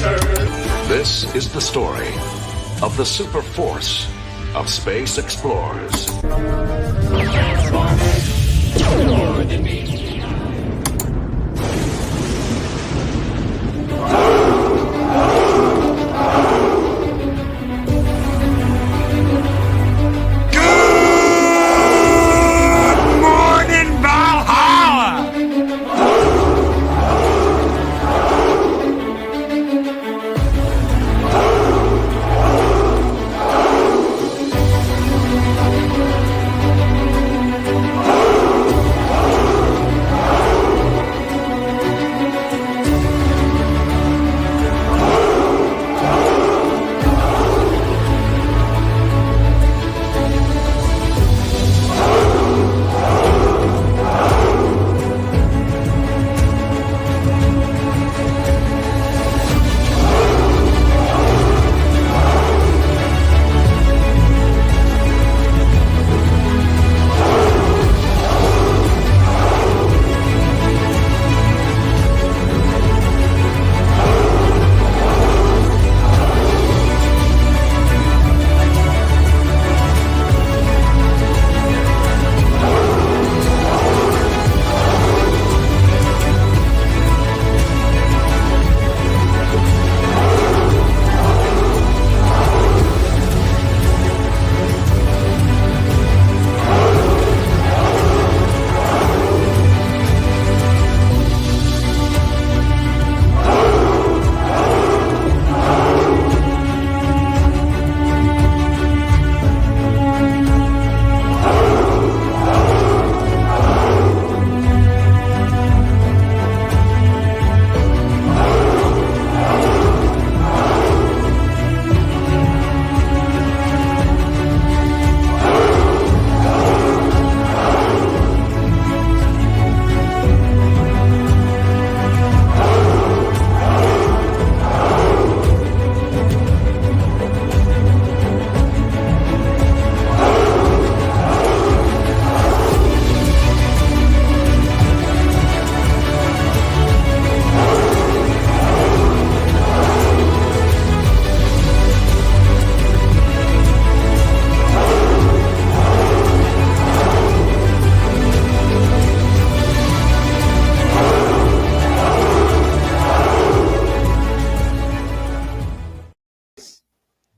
This is the story of the super force of space explorers.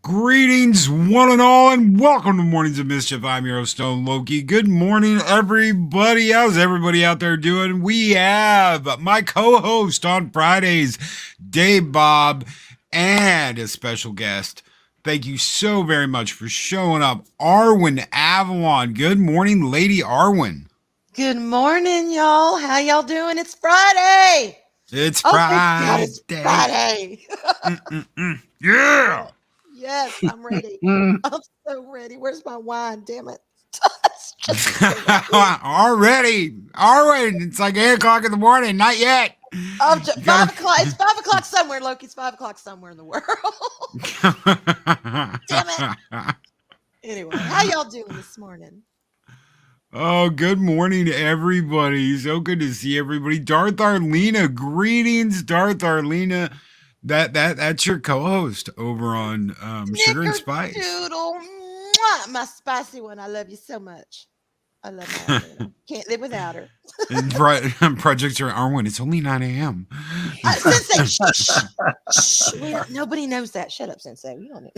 Greetings, one and all, and welcome to Mornings of Mischief. I'm your host, Stone Loki. Good morning, everybody. How's everybody out there doing? We have my co-host on Fridays, Dave Bob, and a special guest. Thank you so very much for showing up, Arwen Avalon. Good morning, Lady Arwen. Good morning, y'all. How y'all doing? It's Friday. It's Friday. It's Friday. Yeah. Yes, I'm ready. I'm so ready. Where's my wine? Damn it. Already. It's like 8 o'clock in the morning. Not yet. 5 o'clock. It's 5 o'clock somewhere, Loki. It's 5 o'clock somewhere in the world. Damn it. Anyway, how y'all doing this morning? Oh, good morning, everybody. So good to see everybody. Darth Arlena, greetings, Darth Arlena. That's your co-host over on Sugar and Spice. Doodle, mwah, my spicy one. I love you so much. I love my Arlena. Can't live without her. Project Arwen. It's only 9 a.m. Sensei, shh. Nobody knows that. Shut up, Sensei. We don't know.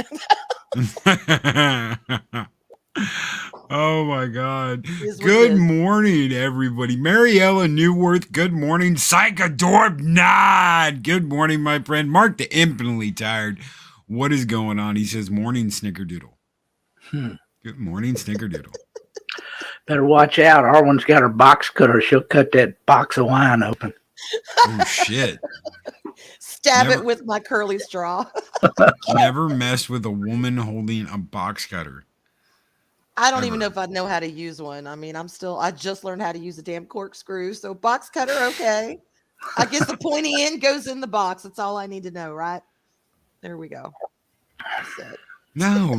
Oh my God. Good morning, everybody. Mariella Newworth, good morning. Psychodorb Nod. Good morning, my friend. Mark the Infinitely Tired. What is going on? He says, morning, Snickerdoodle. Good morning, Snickerdoodle. Better watch out. Arwen's got her box cutter. She'll cut that box of wine open. Oh, shit. Stab it with my curly straw. Never mess with a woman holding a box cutter. I don't even know if I know how to use one. I mean, I just learned how to use a damn corkscrew. So box cutter, okay. I guess the pointy end goes in the box. That's all I need to know, right? There we go. That's it. No.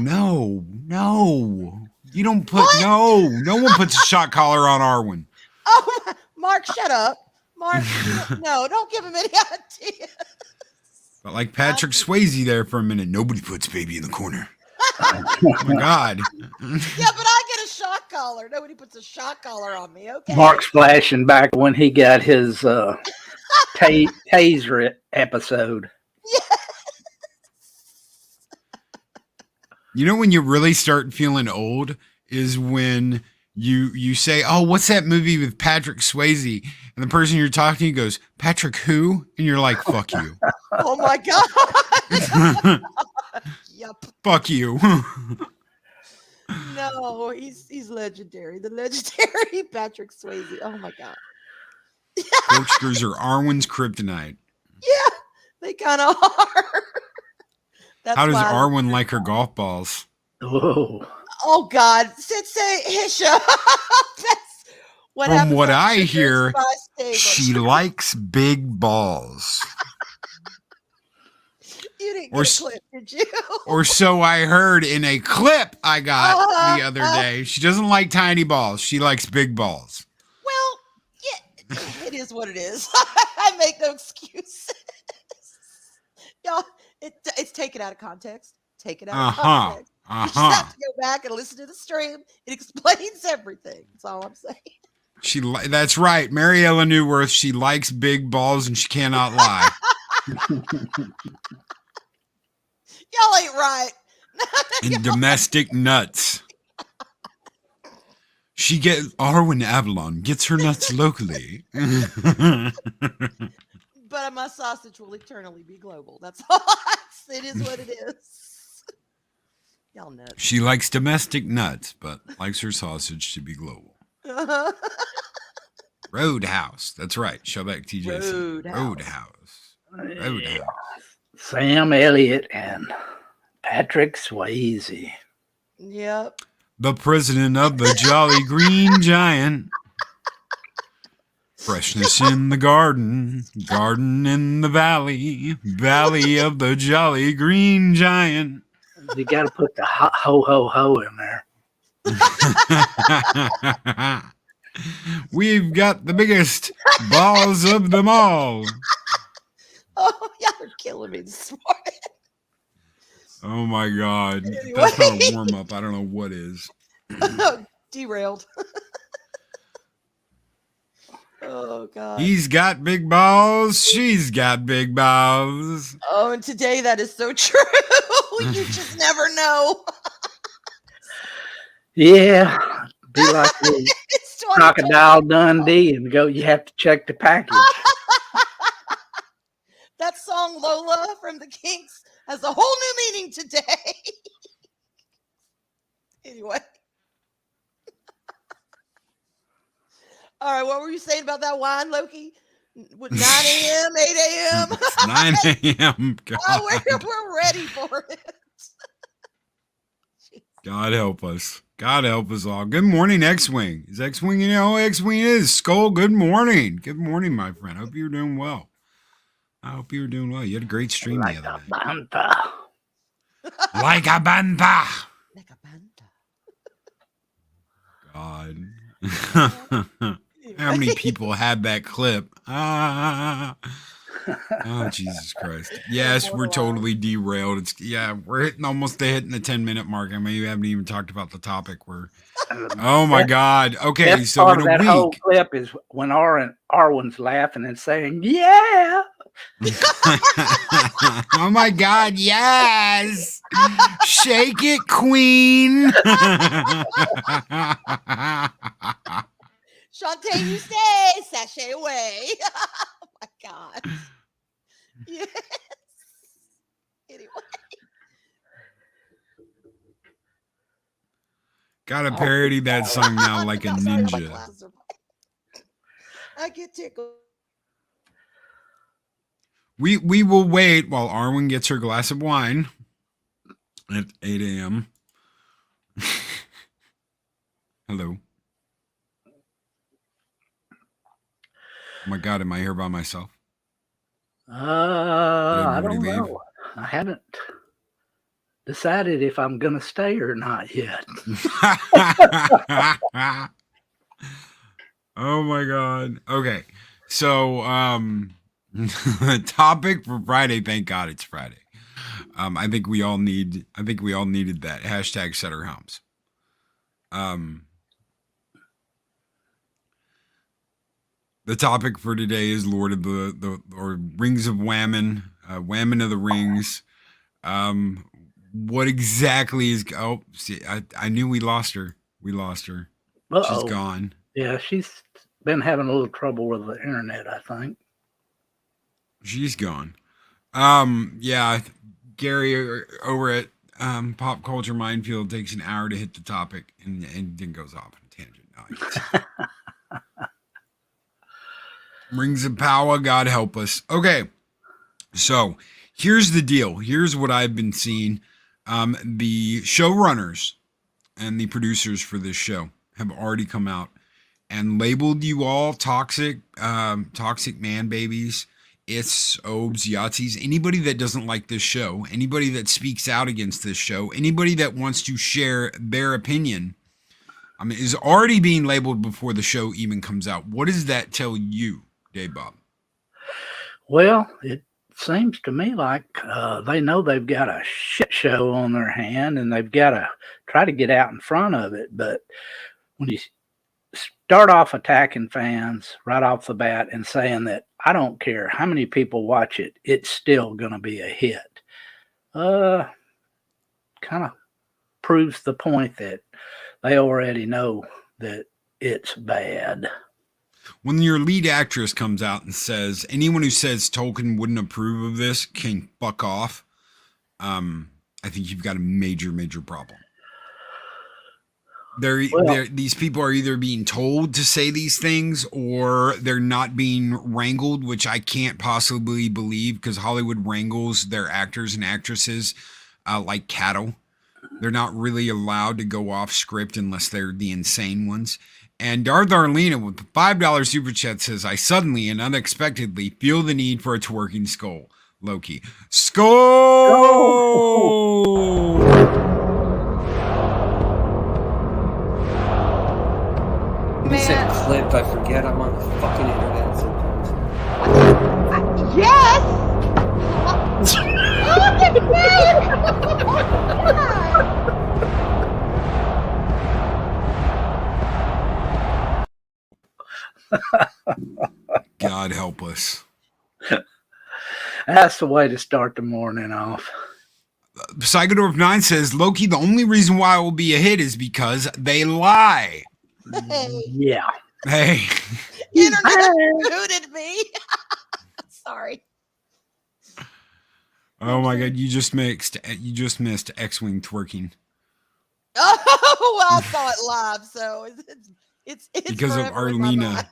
You don't put, no one puts a shot collar on Arwen. Oh, Mark, shut up. Mark, no, don't give him any ideas. But like Patrick Swayze there for a minute, nobody puts baby in the corner. Oh my God. Yeah, but I get a shock collar. Nobody puts a shock collar on me. Okay. Mark's flashing back when he got his taser episode. Yeah. You know when you really start feeling old is when you say, "Oh, what's that movie with Patrick Swayze?" And the person you're talking to goes, "Patrick who?" And you're like, "Fuck you." Oh my God. Yep. Fuck you. No, he's legendary. The legendary Patrick Swayze. Oh my God. Corkscrews are Arwen's kryptonite. Yeah, they kind of are. That's How does why Arwen like her golf balls? Oh, Oh God, say Hisha. That's what From happens what on I Sugar's hear, Spice Table. she likes big balls. You didn't or get s- a clip, did you? Or so I heard in a clip I got the other day. She doesn't like tiny balls. She likes big balls. Well, yeah, it is what it is. I make no excuses. Y'all, it's taken out of context. Take it out of context. You just have to go back and listen to the stream. It explains everything. That's all I'm saying. That's right. Mary Ellen Newworth, she likes big balls and she cannot lie. Y'all ain't right. And domestic nuts. Arwen Avalon gets her nuts locally. But my sausage will eternally be global. That's all. It is what it is. Y'all nuts. She likes domestic nuts, but likes her sausage to be global. Roadhouse. That's right. Shellback TJC. Roadhouse. Sam Elliott and Patrick Swayze. Yep. The president of the Jolly Green Giant. Freshness in the garden in the valley of the Jolly Green Giant. You got to put the ho ho ho in there. We've got the biggest balls of them all. Oh, y'all are killing me this morning. Oh my God. Anyway. That's not a warm up. I don't know what is. Derailed. Oh God. He's got big balls. She's got big balls. Oh, and today that is so true. You just never know. Yeah, be like the It's 2020. Crocodile Dundee and go. You have to check the package. That song Lola from the Kinks has a whole new meaning today. Anyway. All right, what were you saying about that wine, Loki? What, 9 a.m., 8 a.m.? It's 9 a.m. God. Oh, we're ready for it. God help us. God help us all. Good morning, X-Wing. Is X-Wing, you know who X-Wing is? Skull, good morning. Good morning, my friend. Hope you're doing well. I hope you were doing well. You had a great stream Like the a other day. banta. Like a banta. Like a banta. God. How many people had that clip? Oh, Jesus Christ. Yes, we're totally derailed. We're almost hitting the 10-minute mark. I mean, we haven't even talked about the topic. Oh my God. Okay, Best so part in of a that whole week. clip is when Arwen's laughing and saying, "Yeah." Oh my God, yes. Shake it, queen. Shantae, you stay. Sashay away. Oh my God. Yes. Anyway. Gotta parody that song now like a I'm sorry, my ninja. glasses are- I get tickled. We will wait while Arwen gets her glass of wine at 8 a.m. Hello. Oh my God, am I here by myself? I everybody don't leave? know. I haven't decided if I'm going to stay or not yet. Oh my God. Okay. So The topic for Friday. Thank God it's Friday. I think we all needed that hashtag Sutter Humps. The topic for today is Lord of the or Rings of Whammon, Whammon of the Rings. What exactly is? Oh, see, I knew we lost her. We lost her. Uh-oh. She's gone. Yeah, she's been having a little trouble with the internet, I think. She's gone. Yeah, Gary over at Pop Culture Minefield takes an hour to hit the topic and then goes off on a tangent. Rings of power, God help us. Okay, so here's the deal. Here's what I've been seeing. The showrunners and the producers for this show have already come out and labeled you all toxic man babies. It's Obes, Yahtzees, anybody that doesn't like this show, anybody that speaks out against this show, anybody that wants to share their opinion, is already being labeled before the show even comes out. What does that tell you, Dave Bob? Well, it seems to me like they know they've got a shit show on their hand and they've got to try to get out in front of it. But when you start off attacking fans right off the bat and saying that I don't care how many people watch it, it's still going to be a hit, kind of proves the point that they already know that it's bad. When your lead actress comes out and says, anyone who says Tolkien wouldn't approve of this can fuck off, I think you've got a major, major problem. These people are either being told to say these things or they're not being wrangled, which I can't possibly believe because Hollywood wrangles their actors and actresses like cattle. They're not really allowed to go off script unless they're the insane ones. And Darth Arlena with the $5 super chat says, I suddenly and unexpectedly feel the need for a twerking skull. Loki. Skull! When you said clip, I forget I'm on the fucking internet sometimes. Yes! God help us. That's the way to start the morning off. Psychodorf 9 says, Loki, the only reason why it will be a hit is because they lie. Hey. Yeah. Hey. Internet booted me. Sorry. Oh my God, you just missed X-Wing twerking. Oh, well, I saw it live, so it's because of forever in my mind. Arlena.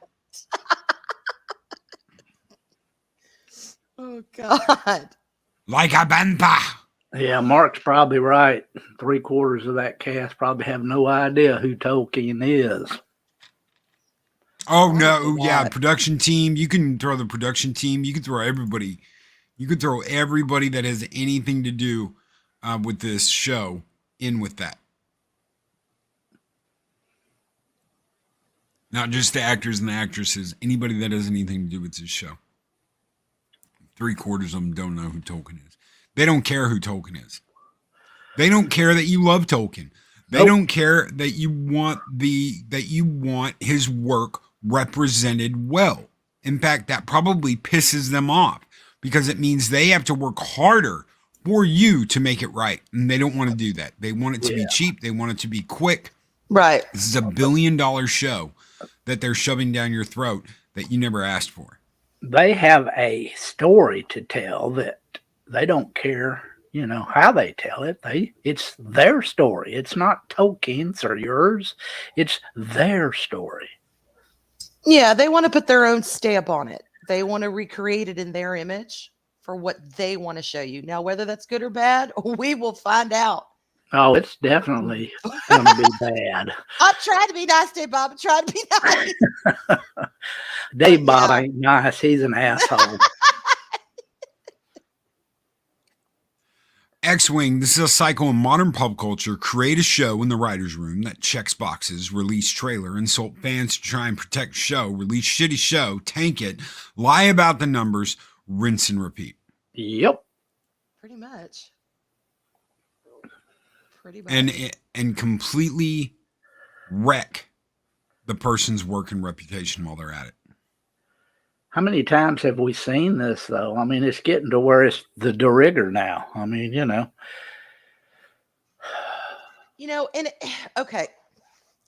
Oh God. Like a bantha. Yeah, Mark's probably right. 3/4 of that cast probably have no idea who Tolkien is. Oh no, yeah, production team. You can throw the production team. You can throw everybody. You could throw everybody that has anything to do with this show in with that. Not just the actors and the actresses. Anybody that has anything to do with this show. 3/4 of them don't know who Tolkien is. They don't care who Tolkien is. They don't care that you love Tolkien. They don't care that you want his work represented well. In fact, that probably pisses them off because it means they have to work harder for you to make it right. And they don't want to do that. They want it to be cheap. They want it to be quick. Right. This is $1 billion show that they're shoving down your throat that you never asked for. They have a story to tell that they don't care, how they tell it. It's their story. It's not Tolkien's or yours. It's their story. Yeah, they want to put their own stamp on it. They want to recreate it in their image for what they want to show you. Now, whether that's good or bad, we will find out. Oh, it's definitely going to be bad. I'm trying to be nice, Dave Bob. I'm trying to be nice. Dave Bob ain't nice. He's an asshole. X-Wing, this is a cycle in modern pop culture. Create a show in the writer's room that checks boxes, release trailer, insult fans to try and protect show, release shitty show, tank it, lie about the numbers, rinse and repeat. Yep. Pretty much. And completely wreck the person's work and reputation while they're at it. Mm-hmm. How many times have we seen this, though? I mean, it's getting to where it's the de rigueur now. I mean, you know. You know, and okay,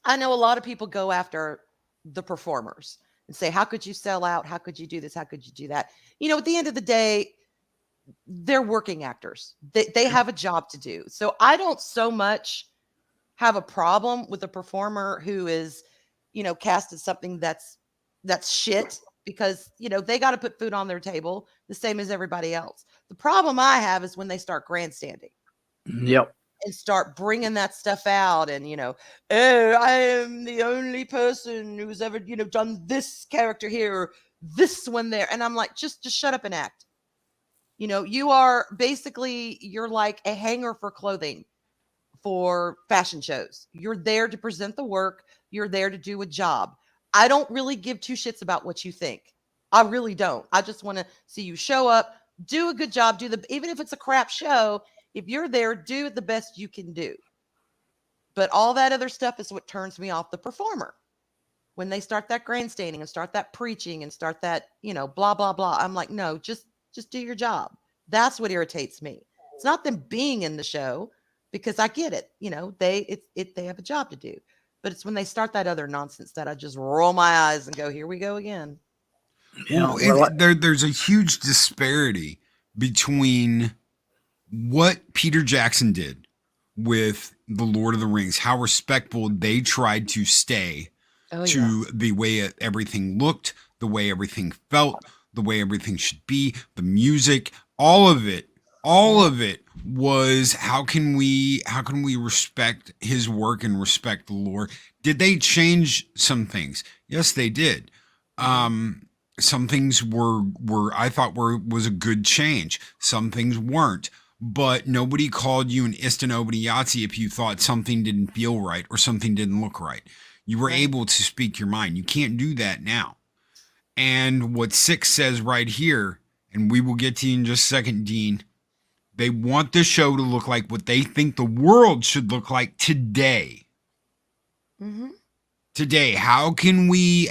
I know a lot of people go after the performers and say, how could you sell out? How could you do this? How could you do that? You know, at the end of the day, they're working actors. They have a job to do. So I don't so much have a problem with a performer who is, you know, cast as something that's shit, because, you know, they got to put food on their table the same as everybody else. The problem I have is when they start grandstanding. Yep. And start bringing that stuff out, and, you know, oh, I am the only person who's ever, you know, done this character here, or this one there. And I'm like, just shut up and act. You know, you are basically, you're like a hanger for clothing for fashion shows. You're there to present the work. You're there to do a job. I don't really give two shits about what you think. I really don't. I just want to see you show up, do a good job, even if it's a crap show. If you're there, do the best you can do. But all that other stuff is what turns me off the performer. When they start that grandstanding and start that preaching and start that, you know, blah, blah, blah. I'm like, no, just do your job. That's what irritates me. It's not them being in the show, because I get it. You know, they have a job to do. But it's when they start that other nonsense that I just roll my eyes and go, here we go again. Yeah. Well, there's a huge disparity between what Peter Jackson did with The Lord of the Rings, how respectful they tried to stay to the way everything looked, the way everything felt, the way everything should be, the music, all of it was how can we respect his work and respect the lore. Did they change some things? Yes, they did. Some things were I thought was a good change. Some things weren't. But nobody called you an Istanobity Yahtzee if you thought something didn't feel right or something didn't look right. You were able to speak your mind. You can't do that now. And what Six says right here, and we will get to you in just a second, Dean, they want the show to look like what they think the world should look like today. Mm-hmm. Today, how can we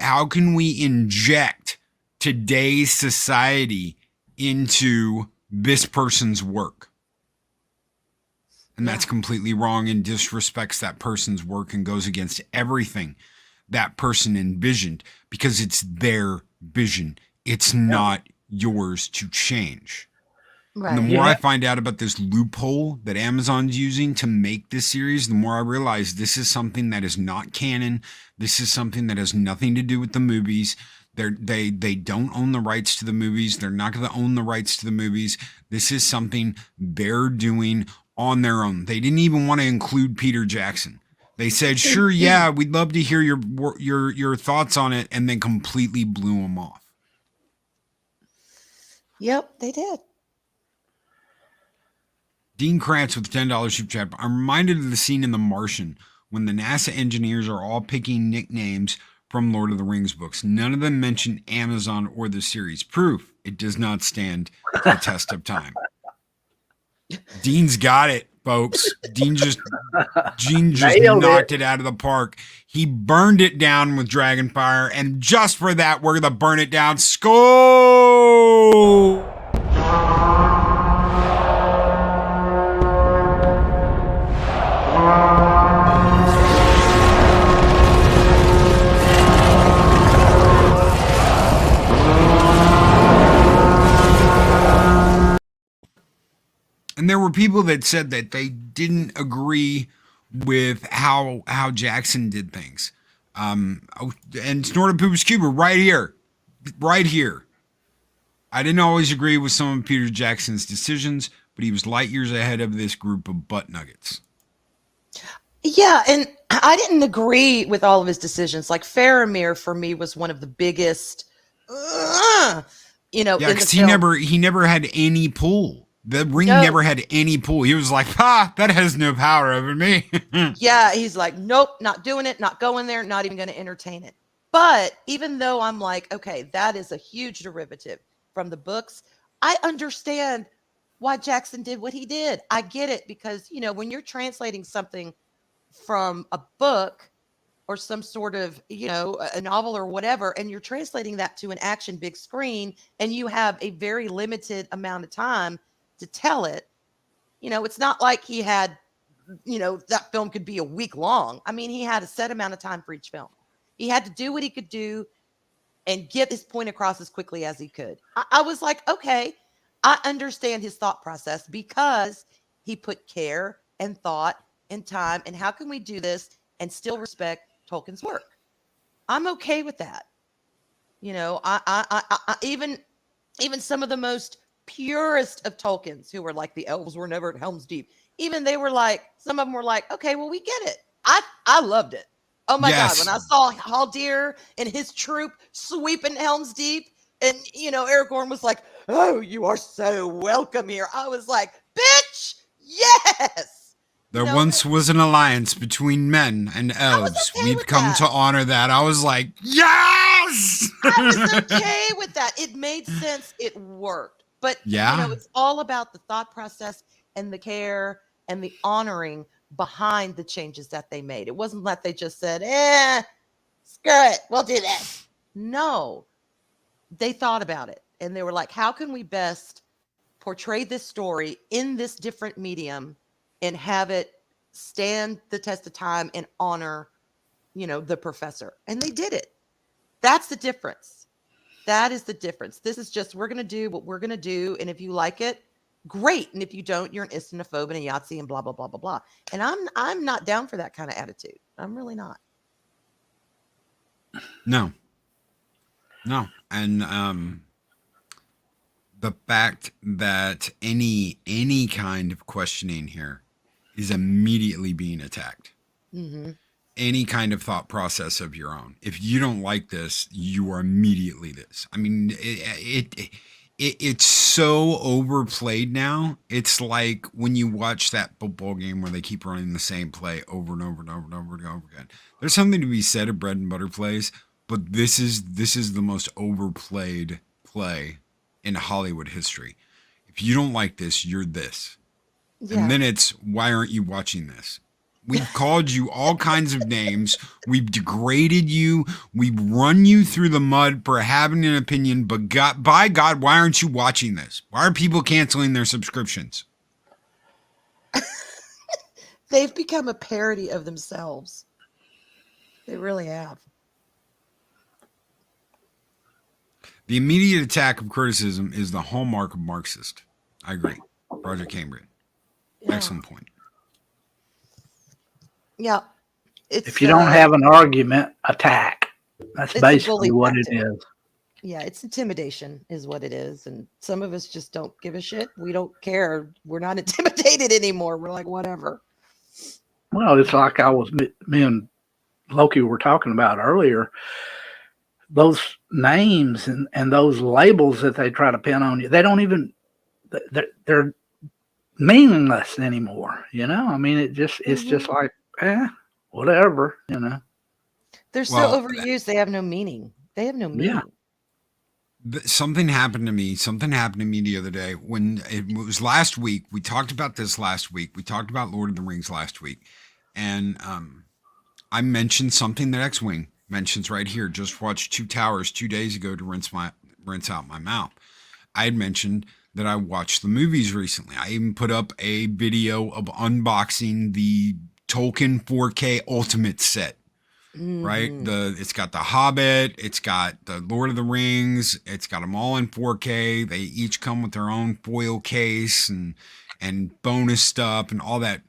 inject today's society into this person's work? And that's completely wrong and disrespects that person's work and goes against everything that person envisioned, because it's their vision. It's not yours to change. Right. And the more I find out about this loophole that Amazon's using to make this series, the more I realize this is something that is not canon. This is something that has nothing to do with the movies. They don't own the rights to the movies. They're not going to own the rights to the movies. This is something they're doing on their own. They didn't even want to include Peter Jackson. They said, sure, yeah, we'd love to hear your thoughts on it, and then completely blew him off. Yep, they did. Dean Kratz with $10 super chat. I'm reminded of the scene in The Martian when the NASA engineers are all picking nicknames from Lord of the Rings books. None of them mention Amazon or the series. Proof it does not stand the test of time. Dean's got it, folks. Dean just knocked it out of the park. He burned it down with Dragonfire, and just for that, we're gonna burn it down. Skull! And there were people that said that they didn't agree with how Jackson did things. And Snorted Poops Cuba right here. I didn't always agree with some of Peter Jackson's decisions, but he was light years ahead of this group of butt nuggets. Yeah, and I didn't agree with all of his decisions. Like Faramir for me was one of the biggest, Yeah, because he never had any pull. The ring No. never had any pull. He was like, that has no power over me. Yeah, he's like, nope, not doing it, not going there, not even going to entertain it. But even though I'm like, okay, that is a huge derivative from the books, I understand why Jackson did what he did. I get it because, when you're translating something from a book or some sort of, a novel or whatever, and you're translating that to an action big screen and you have a very limited amount of time to tell it, it's not like he had, that film could be a week long. I mean, he had a set amount of time for each film. He had to do what he could do and get his point across as quickly as he could. I was like, okay, I understand his thought process because he put care and thought and time. And how can we do this and still respect Tolkien's work? I'm okay with that. I even some of the most purest of Tolkien's who were like the elves were never at Helm's Deep. Even they were like, some of them were like, okay, well, we get it. I loved it. Oh my God. When I saw Haldir and his troop sweeping Helm's Deep and, Aragorn was like, oh, you are so welcome here. I was like, bitch, yes. There once was an alliance between men and elves. We've come to honor that. I was like, yes! I was okay with that. It made sense. It worked. But, it's all about the thought process and the care and the honoring behind the changes that they made. It wasn't that they just said, screw it, we'll do this. No, they thought about it. And they were like, how can we best portray this story in this different medium and have it stand the test of time and honor, the professor? And they did it. That's the difference. That is the difference. This is just, we're going to do what we're going to do. And if you like it, great. And if you don't, you're an Istinophobe and a Yahtzee and blah, blah, blah, blah, blah. And I'm not down for that kind of attitude. I'm really not. No. And the fact that any kind of questioning here is immediately being attacked. Mm-hmm. Any kind of thought process of your own. If you don't like this, you are immediately this. I mean, it's so overplayed now. It's like when you watch that football game where they keep running the same play over and over and over and over and over again. There's something to be said of bread and butter plays, but this is the most overplayed play in Hollywood history. If you don't like this, you're this. Yeah. And then it's, why aren't you watching this? We've called you all kinds of names. We've degraded you. We've run you through the mud for having an opinion. But by God, why aren't you watching this? Why are people canceling their subscriptions? They've become a parody of themselves. They really have. The immediate attack of criticism is the hallmark of Marxist. I agree. Project Cambridge. Yeah. Excellent point. Yeah. If you don't have an argument, attack. That's basically what it is. Yeah, it's intimidation is what it is. And some of us just don't give a shit. We don't care. We're not intimidated anymore. We're like, whatever. Well, it's like me and Loki were talking about earlier. Those names and those labels that they try to pin on you, they don't even, they're meaningless anymore. I mean, it's just like, whatever, They're so overused. They have no meaning. They have no meaning. Yeah. Something happened to me the other day when it was last week. We talked about this last week. We talked about Lord of the Rings last week. And I mentioned something that X-Wing mentions right here. Just watched Two Towers 2 days ago to rinse out my mouth. I had mentioned that I watched the movies recently. I even put up a video of unboxing the Tolkien 4K Ultimate set. Mm-hmm. Right? It's got The Hobbit, it's got the Lord of the Rings, it's got them all in 4K. They each come with their own foil case and bonus stuff and all that.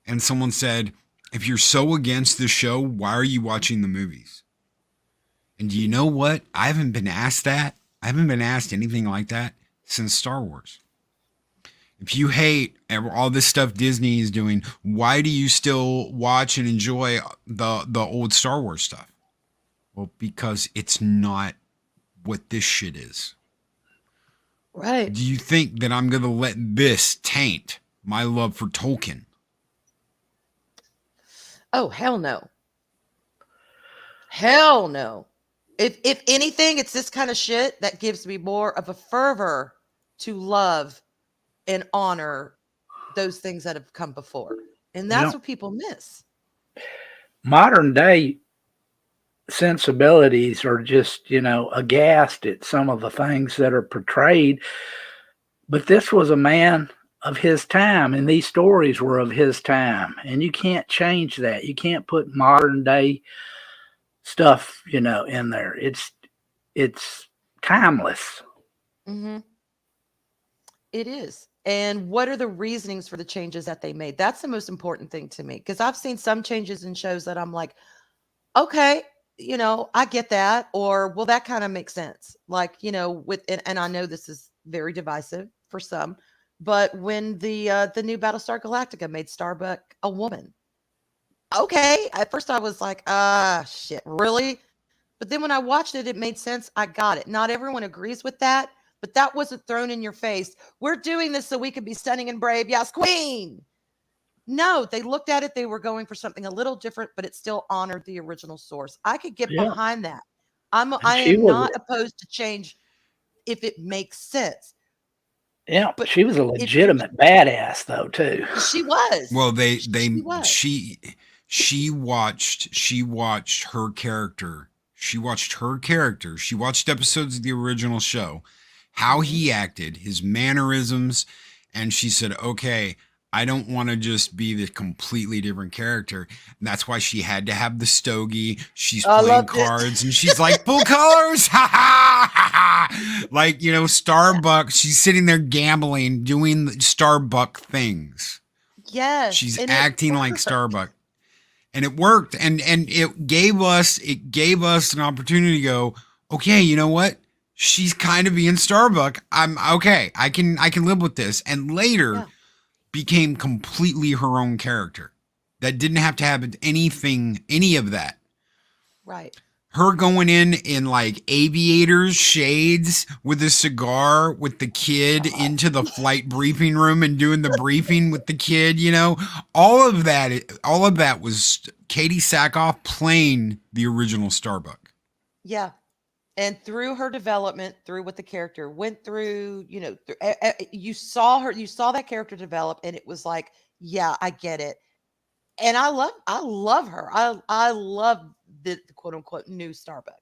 And someone said, if you're so against the show, why are you watching the movies? And do you know what? I haven't been asked that. I haven't been asked anything like that since Star Wars. If you hate all this stuff Disney is doing, why do you still watch and enjoy the old Star Wars stuff? Well, because it's not what this shit is. Right. Do you think that I'm going to let this taint my love for Tolkien? Oh, hell no. Hell no. If anything, it's this kind of shit that gives me more of a fervor to love and honor those things that have come before. And that's Well, what people miss. modern day sensibilities are just, aghast at some of the things that are portrayed. But this was a man of his time, and these stories were of his time. And you can't change that. You can't put modern day stuff, in there. It's timeless. Mm-hmm. It is. And what are the reasonings for the changes that they made? That's the most important thing to me. Because I've seen some changes in shows that I'm like, okay, I get that. Or, well, that kind of makes sense. Like, and I know this is very divisive for some, but when the new Battlestar Galactica made Starbuck a woman, okay. At first I was like, shit, really? But then when I watched it, it made sense. I got it. Not everyone agrees with that, but that wasn't thrown in your face. We're doing this so we can be stunning and brave. Yes, queen. No, they looked at it. They were going for something a little different, but it still honored the original source. I could get Yeah. behind that. And I she am was, not opposed to change if it makes sense. yeah, But she was a if you're, legitimate badass though, too. she was, Well, she was, she watched her character. She watched her character. She watched episodes of the original show, how Mhm. he acted, his mannerisms, and she said, "Okay, I don't want to just be the completely different character." And that's why she had to have the stogie. She's I playing loved it. cards and she's like, "Full colors." Ha ha ha ha. Like, Starbucks, she's sitting there gambling, doing Starbuck things. Yes, She's and it acting like worked. Starbuck. And it worked. And it gave us an opportunity to go, okay, you know what? She's kind of being Starbuck. I'm okay. I can live with this. And later Yeah, became completely her own character. That didn't have to have any of that. right. Her going in like aviators, shades with a cigar with the kid into the flight briefing room and doing the briefing with the kid, all of that was Katie Sackhoff playing the original Starbuck. Yeah. And through her development, through what the character went through, you saw that character develop, and it was like, yeah, I get it. And I love her. I love the quote unquote new Starbuck.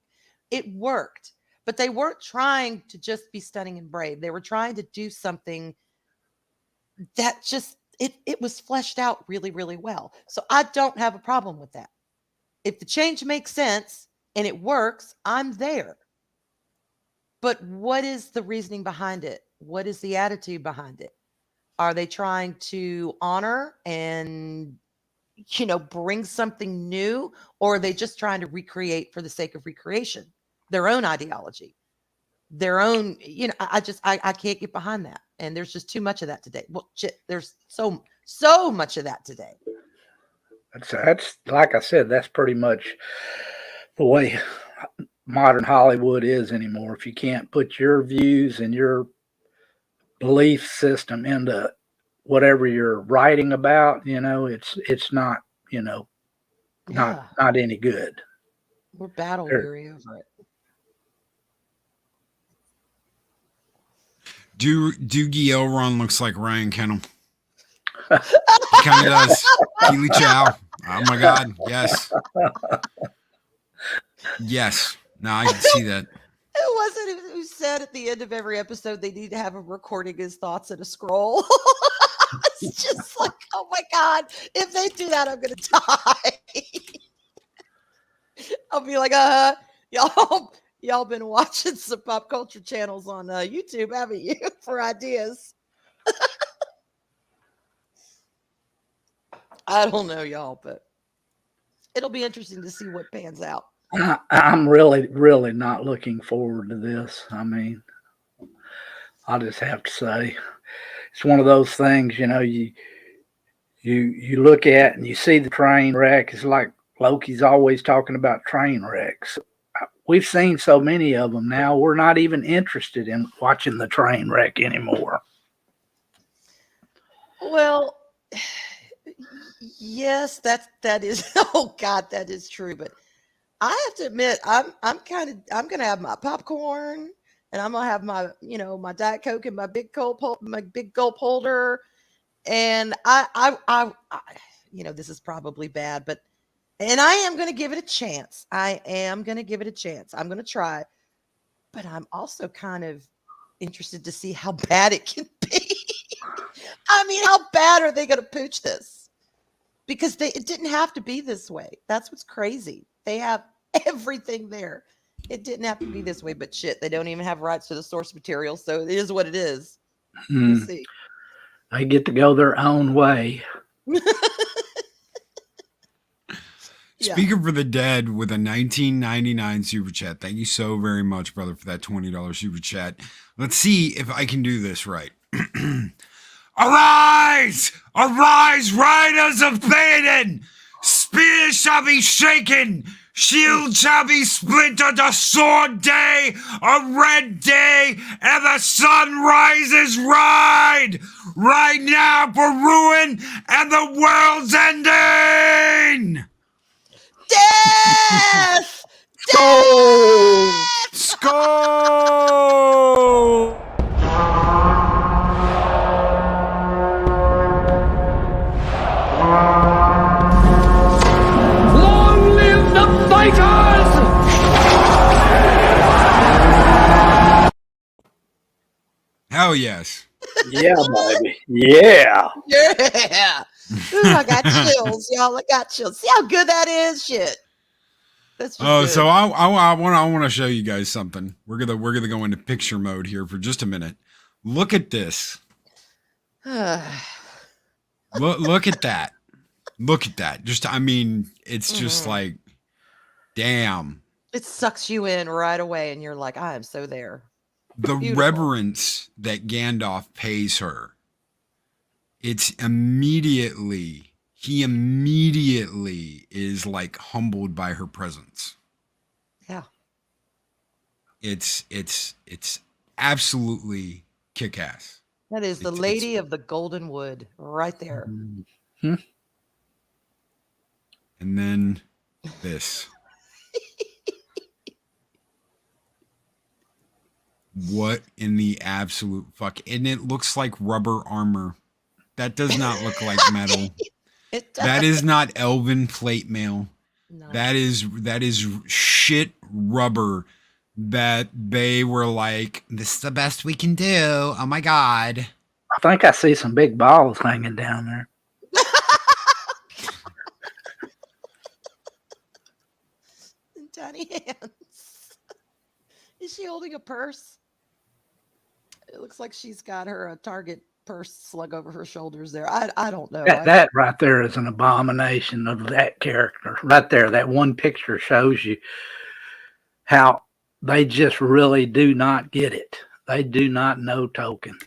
It worked, but they weren't trying to just be stunning and brave. They were trying to do something that just it was fleshed out really, really well. So I don't have a problem with that. If the change makes sense and it works, I'm there. But what is the reasoning behind it? What is the attitude behind it? Are they trying to honor and bring something new, or are they just trying to recreate for the sake of recreation, their own ideology, their own? I can't get behind that, and there's just too much of that today. Well, shit, there's so much of that today. That's like I said, that's pretty much the way modern Hollywood is anymore. If you can't put your views and your belief system into whatever you're writing about, it's not, you know, not Yeah, not any good. we're battle There- weary over it. Doogie Elron looks like Ryan Kennel. He kind of does. Keely Chow. Oh my God. Yes. Yes. No, I can see that. It wasn't who said at the end of every episode they need to have him recording his thoughts in a scroll. It's just like, oh my God, if they do that, I'm gonna die. I'll be like, y'all been watching some pop culture channels on YouTube, haven't you? For ideas. I don't know, y'all, but it'll be interesting to see what pans out. I'm really, really not looking forward to this. I mean, I'll just have to say it's one of those things, you look at and you see the train wreck. It's like Loki's always talking about train wrecks. we've seen so many of them now. We're not even interested in watching the train wreck anymore. Well, yes, that is. Oh God, that is true. But I have to admit, I'm gonna have my popcorn, and I'm gonna have my my Diet Coke and my big gulp holder, and I this is probably bad, but and I am gonna give it a chance. I am gonna give it a chance. I'm gonna try, but I'm also kind of interested to see how bad it can be. I mean, how bad are they gonna pooch this? Because it didn't have to be this way. That's what's crazy. They have everything there. It didn't have to be this way, but shit, they don't even have rights to the source material, so it is what it is. We'll see. They get to go their own way. Speaker for the Dead with a 19.99 super chat. Thank you so very much, brother, for that $20 super chat. Let's see if I can do this right. Arise! Arise, riders of Theoden! Spears shall be shaken! Shield shall be splintered, a sword day, a red day, and the sun rises ride! Right now for ruin and the world's ending! Death! Skull! Skull! Long live the fighters! Hell yes. Yeah, baby. Yeah. Yeah. Ooh, I got chills, y'all. I got chills. See how good that is? Shit. That's just good. So I want to show you guys something. We're gonna go into picture mode here for just a minute. Look at this. Look at that. Look at that. It's just like, damn. It sucks you in right away, and you're like, I am so there. The Beautiful. reverence that Gandalf pays her. He immediately is like humbled by her presence. Yeah. It's absolutely kick-ass. That is the Lady of the Golden Wood right there. Mm-hmm. And then this. What in the absolute fuck? And it looks like rubber armor. That does not look like metal. It does. That is not elven plate mail. No. That is shit rubber that they were like, this is the best we can do. Oh my God. I think I see some big balls hanging down there. Tiny hands. Is she holding a purse? It looks like she's got her Target purse slung over her shoulders there. I don't know. That right there is an abomination of that character. Right there, that one picture shows you how they just really do not get it. They do not know Tolkien.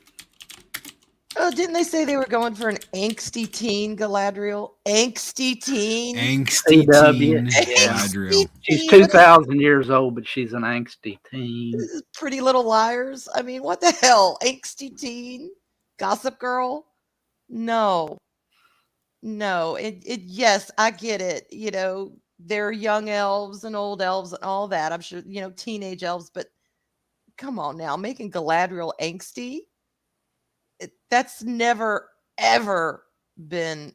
Oh, didn't they say they were going for an angsty teen Galadriel? Angsty teen? Angsty CW. teen Yeah. Galadriel. She's 2,000 years old, but she's an angsty teen. Pretty Little Liars. I mean, what the hell? Angsty teen? Gossip Girl? No. Yes, I get it. There are young elves and old elves and all that. I'm sure, teenage elves, but come on now, making Galadriel angsty? That's never, ever been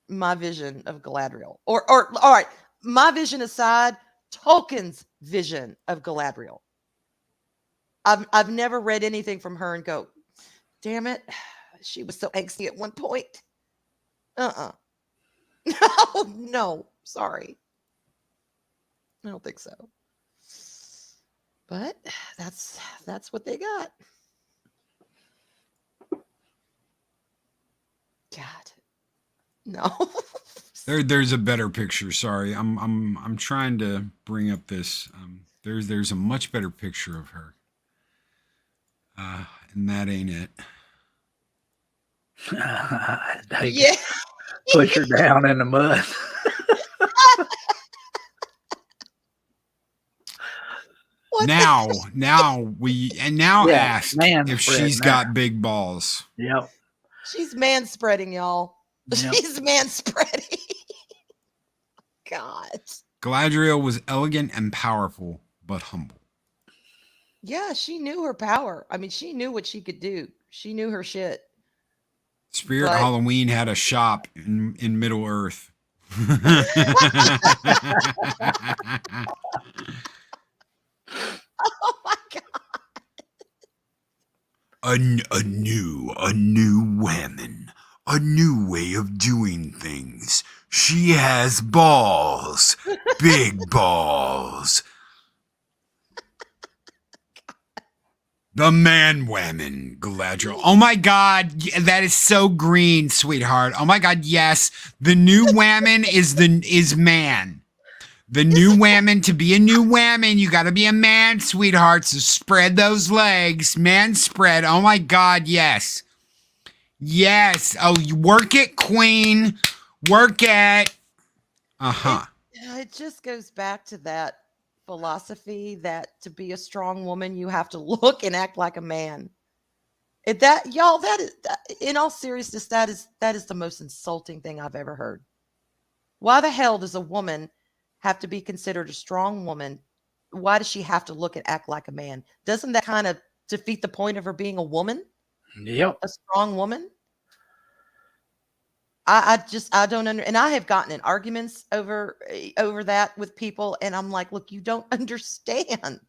my vision of Galadriel. Or all right, my vision aside, Tolkien's vision of Galadriel. I've never read anything from her and go, damn it, she was so angsty at one point. No, sorry. I don't think so. But that's what they got. God, no. There's a better picture. Sorry, I'm trying to bring up this. There's a much better picture of her. And that ain't it. Yeah. Push her down in the mud. Now ask man if spreading she's there. got big balls. Yep. She's man spreading, y'all. Yep. She's man spreading. God. Galadriel was elegant and powerful, but humble. Yeah, she knew her power. I mean, she knew what she could do. She knew her shit. Spirit But- Halloween had a shop in Middle Earth. Oh my God. A new Wahman, a new way of doing things. She has balls, big balls. The man Wahman, Galadriel. Oh my God, that is so green, sweetheart. Oh my God, yes, the new Wahman is man. The new Wahman, to be a new Wahman, you got to be a man, sweetheart. So spread those legs, man spread. Oh my God, yes. Yes. Oh, you work it, queen. Work it. Uh-huh. It just goes back to that philosophy that to be a strong woman, you have to look and act like a man. That is, in all seriousness, that is the most insulting thing I've ever heard. Why the hell does a woman have to be considered a strong woman? Why does she have to look and act like a man? Doesn't that kind of defeat the point of her being a woman? Yep. A strong woman? I don't and I have gotten in arguments over that with people, and I'm like, look, you don't understand.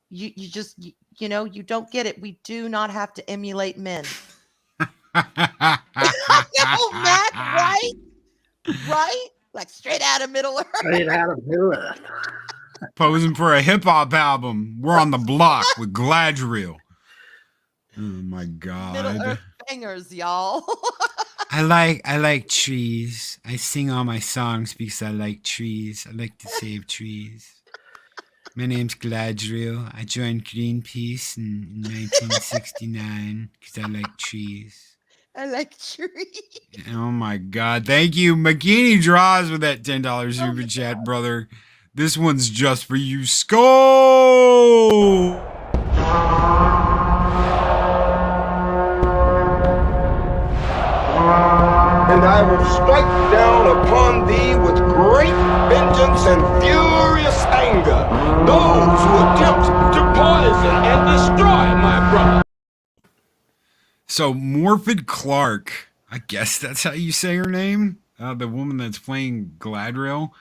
You just you don't get it. We do not have to emulate men. No, Mac, right? Right? Like straight out of Middle Earth. Straight out of Middle Earth. Posing for a hip hop album. We're on the block with Galadriel. Oh my God. Middle Earth bangers, y'all. I like trees. I sing all my songs because I like trees. I like to save trees. My name's Galadriel. I joined Greenpeace in 1969 because I like trees. I like trees. Oh my God. Thank you. McKinney Draws with that $10 super chat, brother. This one's just for you. Skull! And I will strike down upon thee with great vengeance and furious anger those who attempt to poison and destroy my brother. So Morfydd Clark, I guess that's how you say her name, the woman that's playing Galadriel,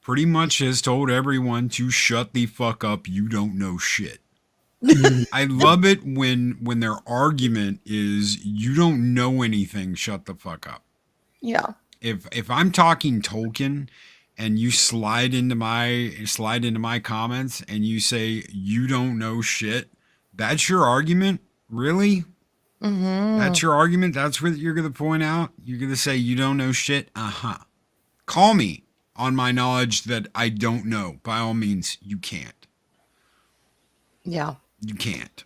pretty much has told everyone to shut the fuck up. You don't know shit. I love it when their argument is you don't know anything, shut the fuck up. Yeah. If I'm talking Tolkien and you slide into my comments and you say you don't know shit, that's your argument? Really? Mm-hmm. That's your argument? That's what you're going to point out? You're going to say you don't know shit? Uh-huh. Call me on my knowledge that I don't know. By all means, you can't. Yeah. You can't.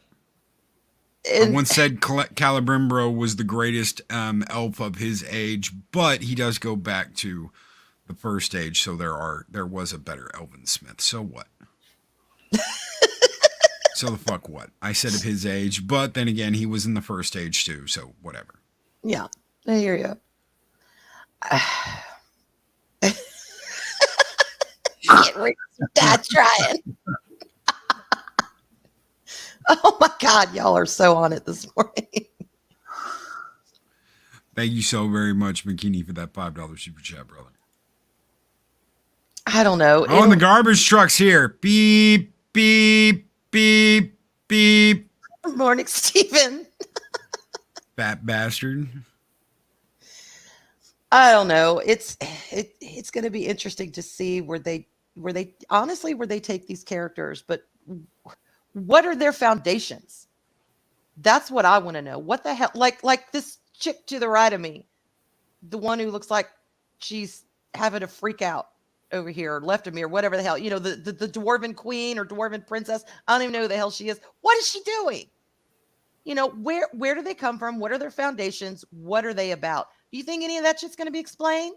And I once said Celebrimbor was the greatest elf of his age, but he does go back to the first age, so there was a better elven smith. So what? So the fuck what? I said of his age, but then again, he was in the first age too, so whatever. yeah, I hear you. Dad trying. Oh my God, y'all are so on it this morning. Thank you so very much, McKinney, for that $5 super chat, brother. I don't know. Oh, and the garbage truck's here. Beep, beep, beep, beep. Good morning, Stephen. Fat bastard. I don't know. It's going to be interesting to see where they take these characters, but what are their foundations? That's what I want to know. What the hell? Like this chick to the right of me, the one who looks like she's having a freak out over here, or left of me, or whatever the hell. You know, the dwarven queen or dwarven princess. I don't even know who the hell she is. What is she doing? You know, where do they come from? What are their foundations? What are they about? Do you think any of that shit's going to be explained?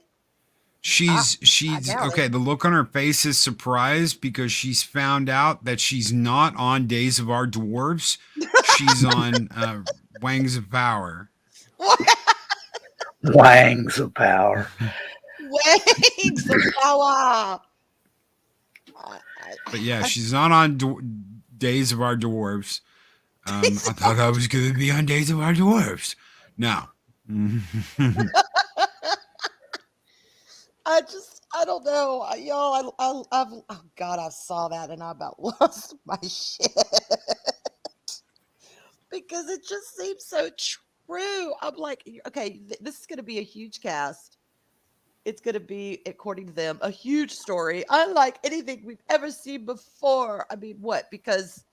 She's doubt okay. it. The look on her face is surprised because she's found out that she's not on Days of Our Dwarves. She's on Wangs of Power. Wangs of power. Wings of power. But yeah, she's not on Days of Our Dwarves. I thought I was going to be on Days of Our Dwarves. No. I don't know, y'all. Oh God, I saw that and I about lost my shit because it just seems so true. I'm like, okay, this is going to be a huge cast. It's going to be, according to them, a huge story, unlike anything we've ever seen before. I mean, what? Because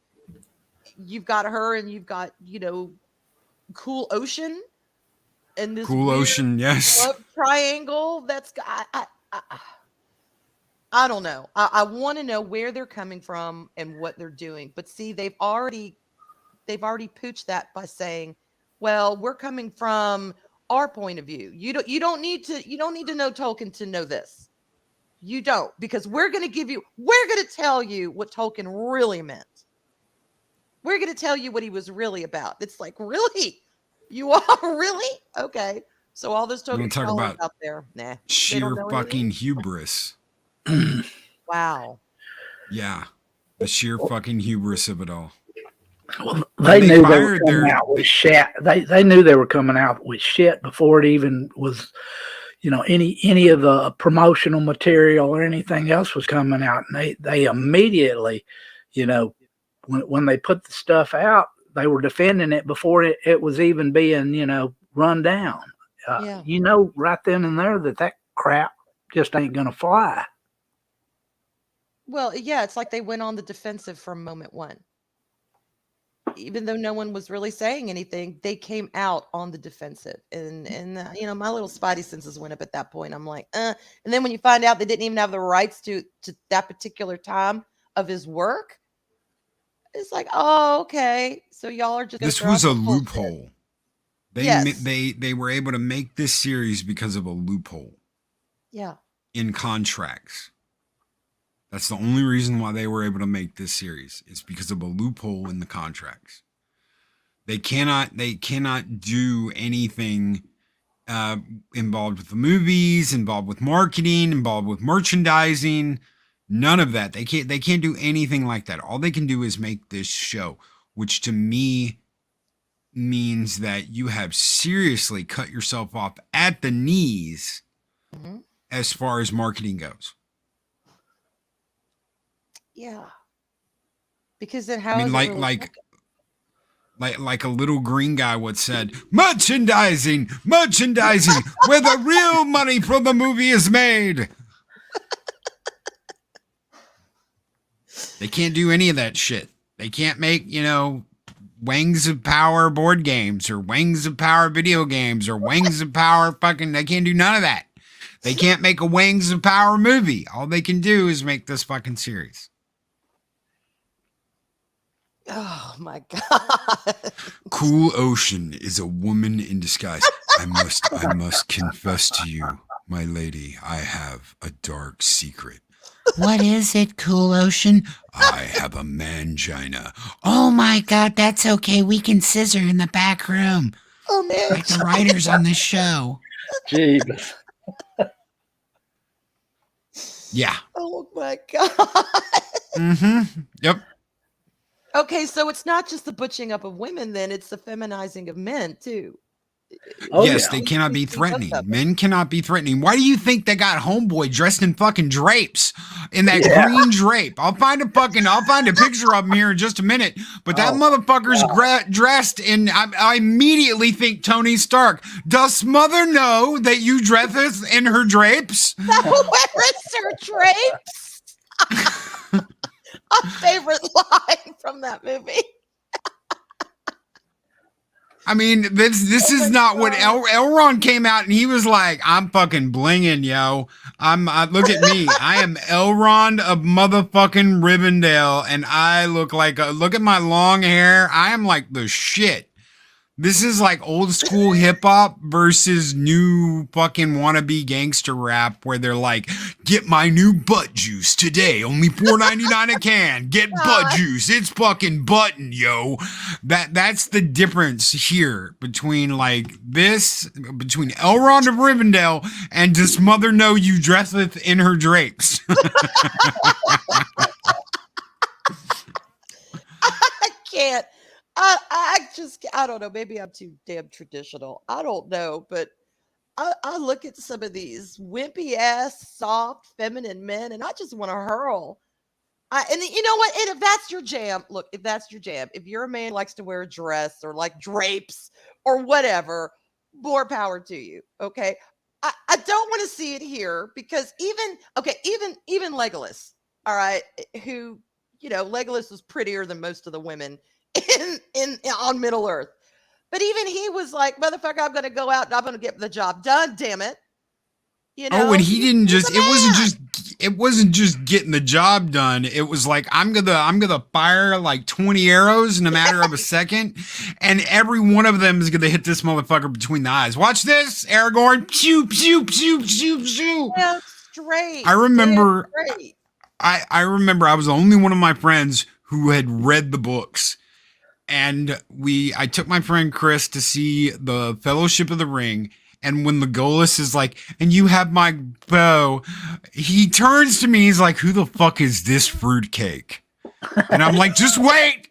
you've got her and you've got, Cool Ocean and this Cool weird Ocean, yes. love triangle. I don't know. I want to know where they're coming from and what they're doing. But see, they've already pooched that by saying, well, we're coming from our point of view. You don't need to know Tolkien to know this. You don't, because we're going to tell you what Tolkien really meant. We're going to tell you what he was really about. It's like, really? You are really? Okay. So all those Tolkien talk scholars about out there, nah. sheer fucking hubris. Wow. Yeah. The sheer fucking hubris of it all. Well, they knew they were coming out with shit. They knew they were coming out with shit before it even was, any of the promotional material or anything else was coming out. And they immediately, when they put the stuff out, they were defending it before it was even being, run down. Yeah. Right then and there that crap just ain't going to fly. Well, yeah, it's like they went on the defensive from moment one. Even though no one was really saying anything, they came out on the defensive. And my little spidey senses went up at that point. I'm like, And then when you find out they didn't even have the rights to that particular time of his work, it's like, oh, okay. So y'all are just. This was a loophole. Yes. They were able to make this series because of a loophole. Yeah. In contracts. That's the only reason why they were able to make this series. It's because of a loophole in the contracts. They cannot do anything involved with the movies, involved with marketing, involved with merchandising. None of that. They can't do anything like that. All they can do is make this show, which to me means that you have seriously cut yourself off at the knees as far as marketing goes. Yeah. Because then how? I mean, like a little green guy would said, merchandising, where the real money from the movie is made. They can't do any of that shit. They can't make, Wangs of Power board games or Wangs of Power video games or Wangs of Power they can't do none of that. They can't make a Wangs of Power movie. All they can do is make this fucking series. Oh my God. Cool Ocean is a woman in disguise. I must confess to you, my lady, I have a dark secret. What is it, Cool Ocean? I have a mangina. Oh my God, that's okay. We can scissor in the back room. Oh man. Like the writers on this show. Jesus. Yeah. Oh my God. Mm-hmm. Yep. Okay, so it's not just the butching up of women, then it's the feminizing of men too. Oh, yes, yeah. they cannot be threatening. Men cannot be threatening. Why do you think they got Homeboy dressed in fucking drapes? In that green drape. I'll find a picture of him here in just a minute. But that motherfucker's dressed in, I immediately think Tony Stark. Does mother know that you dress in her drapes? Where is her drapes? A favorite line from that movie. I mean, this is not what Elrond came out and he was like, I'm fucking blinging, yo. Look at me. I am Elrond of motherfucking Rivendell and I look at my long hair. I am like the shit. This is like old school hip hop versus new fucking wannabe gangster rap where they're like, get my new butt juice today, only $4.99 a can. Get butt juice. It's fucking button, yo. That's the difference here between like this, between Elrond of Rivendell and this mother know you dresseth in her drapes. I can't. I don't know. Maybe I'm too damn traditional. I don't know, but I look at some of these wimpy ass, soft, feminine men, and I just want to hurl. And you know what? And if that's your jam, look, if that's your jam, if you're a man who likes to wear a dress or like drapes or whatever, more power to you. Okay. I don't want to see it here because even Legolas, all right, who, Legolas was prettier than most of the women on Middle Earth. But even he was like, motherfucker, I'm going to go out and I'm going to get the job done. Damn it. And he didn't it wasn't just getting the job done. It was like, I'm going to fire like 20 arrows in a matter of a second. And every one of them is going to hit this motherfucker between the eyes. Watch this, Aragorn. Pew, pew, pew, pew, pew. Yeah, straight. I remember I was the only one of my friends who had read the books. And I took my friend Chris to see the Fellowship of the Ring. And when Legolas is like, and you have my bow, he turns to me. He's like, who the fuck is this fruitcake? And I'm like, just wait.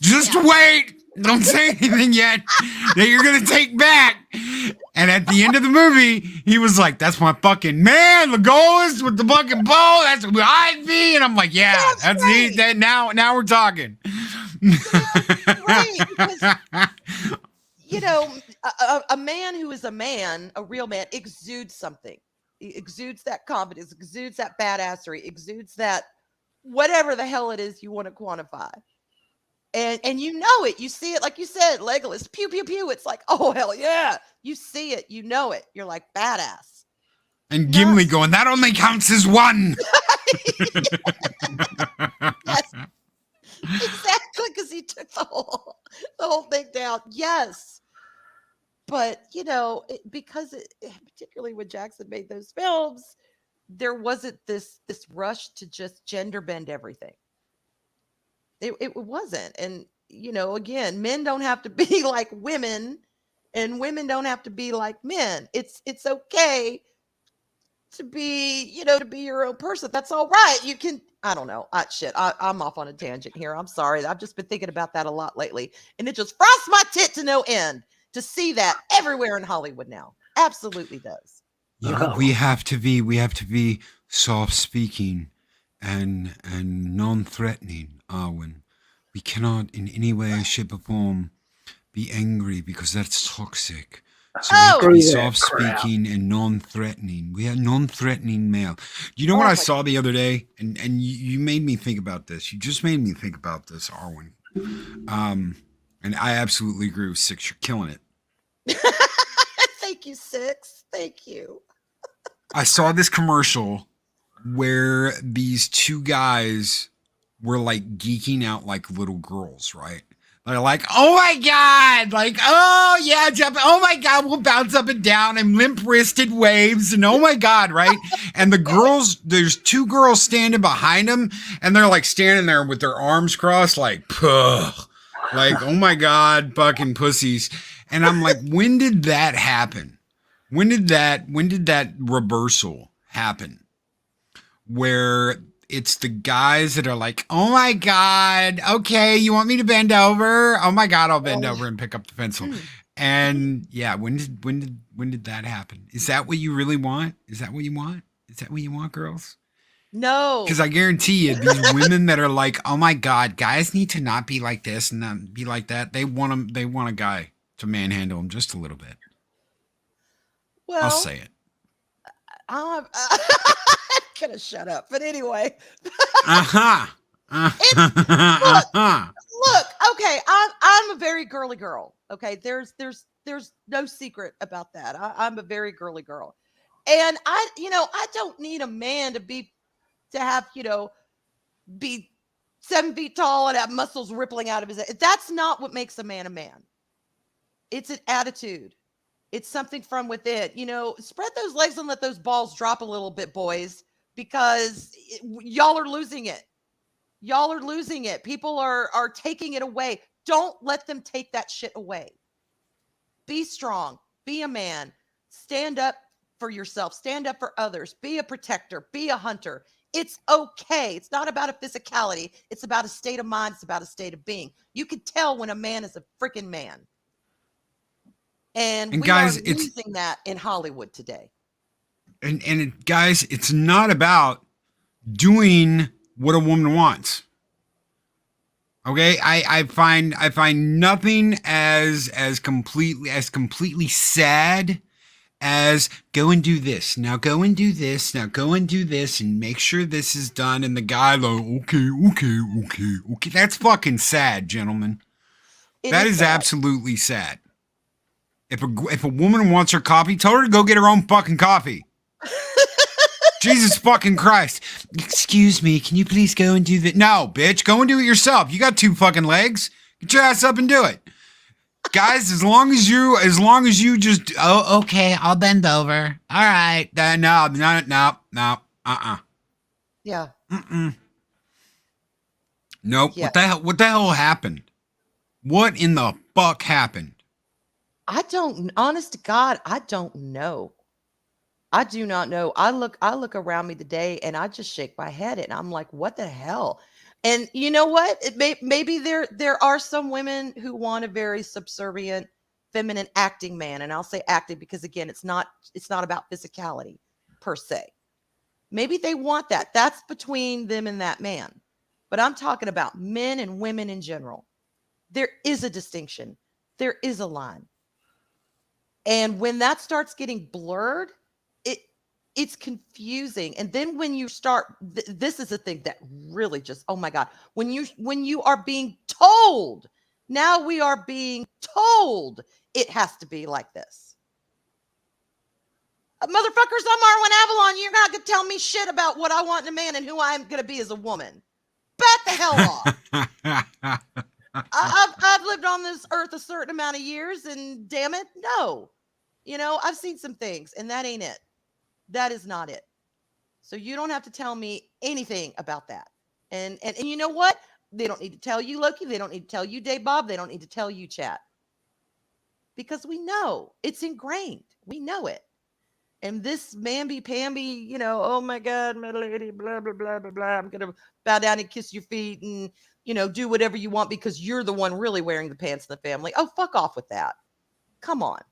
Just wait. Don't say anything yet that you're going to take back. And at the end of the movie, he was like, that's my fucking man, Legolas with the fucking bow. That's who I'd be. And I'm like, yeah, that's right. Now we're talking. Right, because, a man who is a man, a real man, exudes something. He exudes that confidence, exudes that badassery, exudes that whatever the hell it is you want to quantify. And you know it. You see it, like you said, Legolas, pew, pew, pew. It's like, oh, hell yeah. You see it. You know it. You're like, badass. And Gimli going, that only counts as one. Yes. Exactly, because he took the whole thing down. Yes. But, particularly when Jackson made those films, there wasn't this rush to just gender bend everything. It wasn't. And, again, men don't have to be like women and women don't have to be like men. It's okay to be, to be your own person. That's all right. You can, I don't know. I'm off on a tangent here. I'm sorry. I've just been thinking about that a lot lately. And it just frosts my tit to no end to see that everywhere in Hollywood now. Absolutely does. Yeah, but we have to be soft speaking and non-threatening, Arwen. We cannot in any way, shape, or form be angry because that's toxic. So we have to be soft-speaking and non-threatening. We are non-threatening male. You know what I saw the other day? And you made me think about this. You just made me think about this, Arwen. And I absolutely agree with Six. You're killing it. Thank you, Six. Thank you. I saw this commercial where these two guys were like geeking out like little girls, right? They're like, oh my God, like, oh yeah, jump, oh my God, we'll bounce up and down and limp-wristed waves and oh my God, right? And the girls, there's two girls standing behind them and they're like standing there with their arms crossed like, puh, like, oh my God, fucking pussies. And I'm like, when did that happen? When did that reversal happen? Where it's the guys that are like, oh my God, okay, you want me to bend over? Oh my God, I'll bend over and pick up the pencil. And yeah, when did that happen? Is that what you really want? Is that what you want? Is that what you want, girls? No. Because I guarantee you, these women that are like, oh my God, guys need to not be like this and not be like that. They want a guy to manhandle them just a little bit. Well, I'll say it. I'm gonna shut up. But anyway. Look, okay, I'm a very girly girl. Okay, there's no secret about that. I'm a very girly girl. And I don't need a man to be 7 feet tall and have muscles rippling out of his head. That's not what makes a man a man. It's an attitude. It's something from within. Spread those legs and let those balls drop a little bit, boys, because y'all are losing it. Y'all are losing it. People are taking it away. Don't let them take that shit away. Be strong. Be a man. Stand up for yourself. Stand up for others. Be a protector. Be a hunter. It's okay. It's not about a physicality. It's about a state of mind. It's about a state of being. You can tell when a man is a freaking man. And we guys, are losing that in Hollywood today. And guys, it's not about doing what a woman wants. Okay, I find nothing as completely sad as go and do this. Now go and do this. Now go and do this and make sure this is done. And the guy like, okay. That's fucking sad, gentlemen. That is sad. Absolutely sad. If a woman wants her coffee, tell her to go get her own fucking coffee. Jesus fucking Christ. Excuse me, can you please go and do that? No, bitch, go and do it yourself. You got 2 fucking legs. Get your ass up and do it. Guys, as long as you just, okay, I'll bend over. All right. No. Yeah. Nope. Yeah. What the hell happened? What in the fuck happened? Honest to God, I don't know. I do not know. I look around me today and I just shake my head and I'm like, what the hell? And you know what? Maybe there are some women who want a very subservient, feminine acting man. And I'll say acting because again, it's not about physicality per se. Maybe they want that. That's between them and that man. But I'm talking about men and women in general. There is a distinction. There is a line. And when that starts getting blurred, it's confusing. And then when you start, this is a thing that really just, oh my God, when you are being told, now we are being told it has to be like this. Motherfuckers, I'm Marwin Avalon. You're not going to tell me shit about what I want in a man and who I'm going to be as a woman. Back the hell off. I've lived on this earth a certain amount of years and damn it, no. I've seen some things and that ain't it. That is not it. So you don't have to tell me anything about that. And you know what? They don't need to tell you, Loki. They don't need to tell you, Dave Bob. They don't need to tell you, chat. Because we know. It's ingrained. We know it. And this mamby-pamby, oh my God, my lady, blah, blah, blah, blah, blah. I'm going to bow down and kiss your feet and, do whatever you want because you're the one really wearing the pants in the family. Oh, fuck off with that. Come on.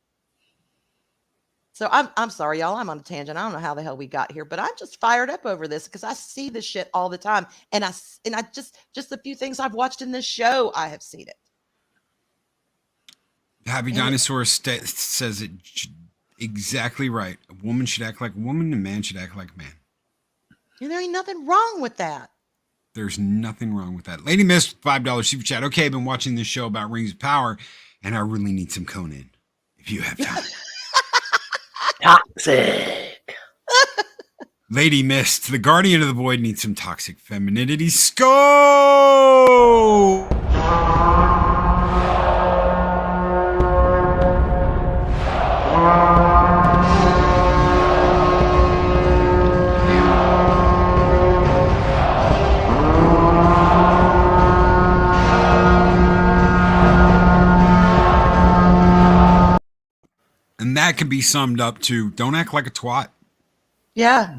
So I'm sorry, y'all. I'm on a tangent. I don't know how the hell we got here, but I'm just fired up over this because I see this shit all the time. And I just a few things I've watched in this show, I have seen it. Happy Dinosaur says it exactly right. A woman should act like a woman, and a man should act like a man. There ain't nothing wrong with that. There's nothing wrong with that. Lady Miss, $5 super chat. Okay, I've been watching this show about Rings of Power, and I really need some Conan. If you have time. Toxic. Lady Mist, the Guardian of the Void needs some toxic femininity. Scope! And that can be summed up to don't act like a twat. Yeah.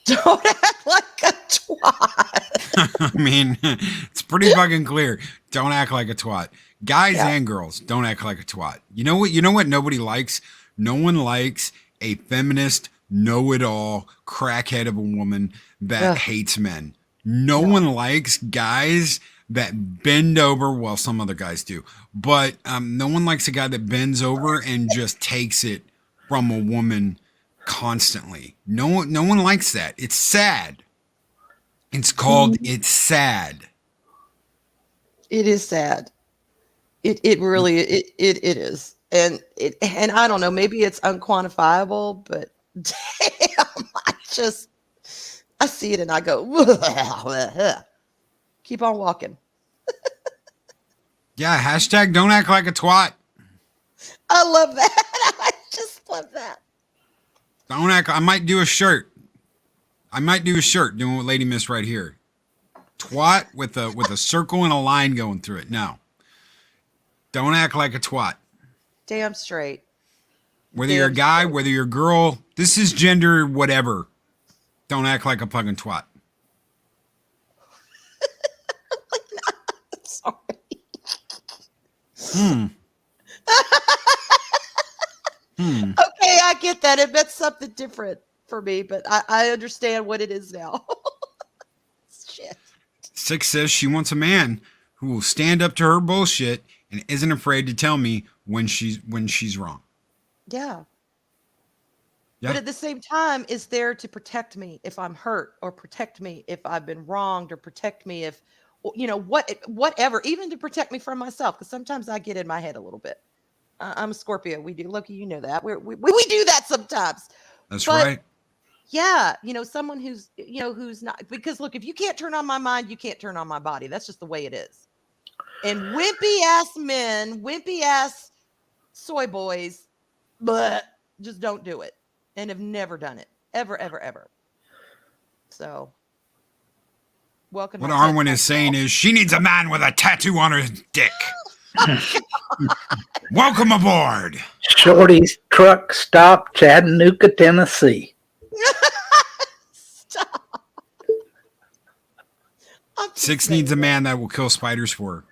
Don't act like a twat. I mean, it's pretty fucking clear. Don't act like a twat. Guys and girls, don't act like a twat. You know what nobody likes? No one likes a feminist, know-it-all crackhead of a woman that hates men. No one likes guys that bend over. Well, some other guys do, but no one likes a guy that bends over and just takes it from a woman constantly. No one likes that. It's sad. It's called It's Sad. It is sad. It really it is. And I don't know, maybe it's unquantifiable, but damn, I see it and I go, keep on walking. Yeah, hashtag don't act like a twat. I love that. I just love that. Don't act. I might do a shirt. Doing what Lady Miss right here. Twat with a circle and a line going through it. No. Don't act like a twat. Damn straight. Whether you're a guy, whether you're a girl, this is gender, whatever. Don't act like a fucking twat. I'm sorry. Okay, I get that. It meant something different for me, but I understand what it is now. Shit. 6 says she wants a man who will stand up to her bullshit and isn't afraid to tell me when she's wrong. Yeah. Yeah. But at the same time, is there to protect me if I'm hurt, or protect me if I've been wronged, or protect me if, whatever, even to protect me from myself. Because sometimes I get in my head a little bit. I'm a Scorpio. We do. Loki, you know that. We do that sometimes. That's But right. yeah, someone who's not, because look, if you can't turn on my mind, you can't turn on my body. That's just the way it is. And wimpy ass men, wimpy ass soy boys, but just don't do it, and have never done it ever, ever, ever. So, welcome. What to Arwen TED is Talk, saying y'all. is she needs a man with a tattoo on her dick. Welcome aboard. Shorty's truck stop, Chattanooga, Tennessee. Stop. I'm just 6 saying. needs a man that will kill spiders for her.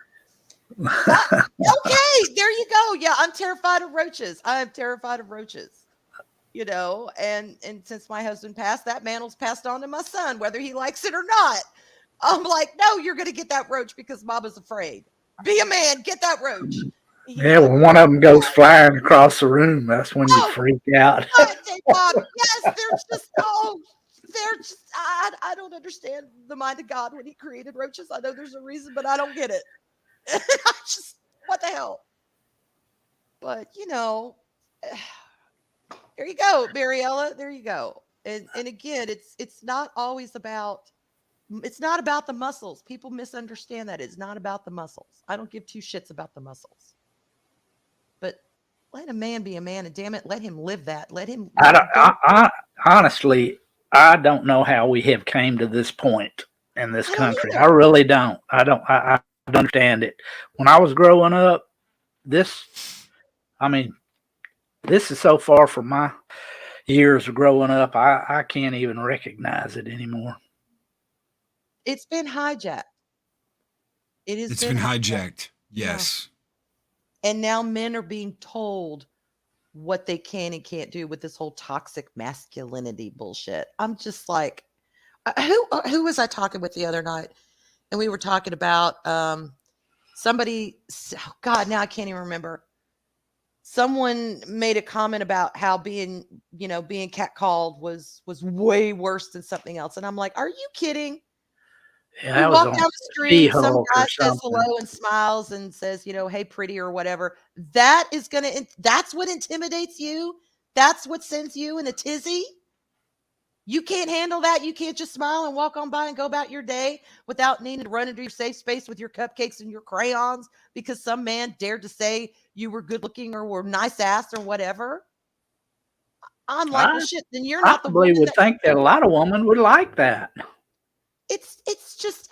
Okay, there you go. Yeah, I'm terrified of roaches. I am terrified of roaches. And since my husband passed, that mantel's passed on to my son, whether he likes it or not. I'm like, no, you're gonna get that roach because Mama's afraid. Be a man, get that roach. He's Yeah, like, when one of them goes flying across the room, that's when you freak out. God, Bob, yes, they're just, I don't understand the mind of God when he created roaches. I know there's a reason, but I don't get it. I just, what the hell? But there you go, Mariella. There you go. And again, it's not always about, it's not about the muscles. People misunderstand that. It's not about the muscles. I don't give two shits about the muscles. But let a man be a man, and damn it, let him live that. Let him. Honestly, I don't know how we have came to this point in this country. either. I really don't. I don't understand it. When I was growing up, this is so far from my years of growing up, I can't even recognize it anymore. It's been hijacked. It's been hijacked. Yes. Yeah. And now men are being told what they can and can't do with this whole toxic masculinity bullshit. I'm just like, who was I talking with the other night? And we were talking about somebody, oh God, now I can't even remember. Someone made a comment about how being catcalled was way worse than something else. And I'm like, are you kidding? Yeah, You walk down the street, some guy says something. hello and smiles and says, hey, pretty or whatever. That's what intimidates you. That's what sends you in a tizzy. You can't handle that. You can't just smile and walk on by and go about your day without needing to run into your safe space with your cupcakes and your crayons because some man dared to say you were good looking or were nice ass or whatever. I'm like, well, shit, then you're not the one. I would think that a lot of women would like that. It's just,